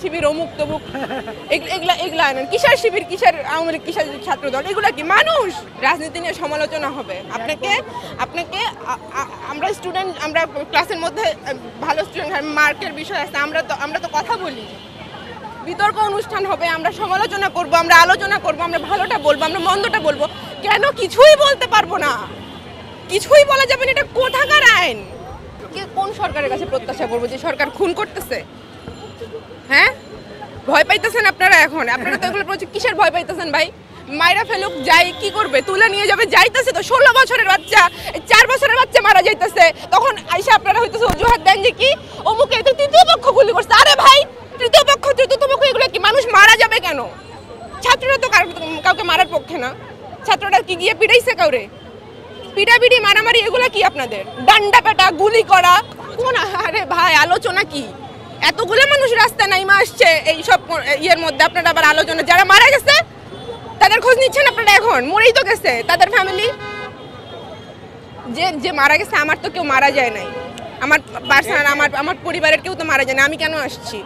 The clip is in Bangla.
শিবির অমুক তমুক এগুলা আনেন। কিসের শিবির, কিসের আওয়ামী লীগ, কিসের ছাত্রদল, এগুলা কি মানুষ? রাজনীতি নিয়ে সমালোচনা হবে। আপনাকে আমরা স্টুডেন্ট, আমরা ক্লাসের মধ্যে ভালো স্টুডেন্ট, মার্কের বিষয় আছে, আমরা তো কথা বলি, বিতর্ক অনুষ্ঠান হবে, আমরা সমালোচনা করব, আমরা আলোচনা করব, আমরা ভালোটা বলবো, আমরা মন্দটা বলবো। কেন কিছুই বলতে পারবো না? কিছুই বলা যাবে না? এটা কোথাকার আইন? কোন সরকারের কাছে প্রত্যাশা করবো যে সরকার খুন করতেছে? হ্যাঁ, ভয় পাইতেছেন আপনারা? এখন আপনারা তো এগুলো কিসের ভয় পাইতেছেন ভাই? মায়েরা ফেলুক, যাই কি করবে? তুলে নিয়ে যাবে, যাইতেছে তো 16 বছরের বাচ্চা, 4 বছরের বাচ্চা মারা যাইতেছে, তখন আইসা আপনারা হইতেছে অজুহাত দেন যে কি অমুকে তো তৃতীয় পক্ষ গুলি করছে। আরে ভাই, তৃতীয় পক্ষ এগুলো কি? মানুষ মারা যাবে কেন? ছাত্ররা তো কাউকে মারার পক্ষে না। ছাত্ররা কি গিয়ে পিটাইছে কাউরে? পিটাপিটি, মারামারি, এগুলা কি আপনাদের? ডান্ডা পেটা, গুলি করা কোন? আরে ভাই, আলোচনা কি? এতগুলো মানুষ রাস্তায় নাইমা আসছে এই সব ইয়ের মধ্যে, আপনারা আবার আলোচনা? যারা মারা গেছে তাদের খোঁজ নিচ্ছেন আপনারা? এখন মরেই তো গেছে তাদের ফ্যামিলি। যে মারা গেছে, আমার তো কেউ মারা যায় নাই, আমার পার্সোনাল, আমার পরিবারের কেউ তো মারা যায় না, আমি কেন আসছি?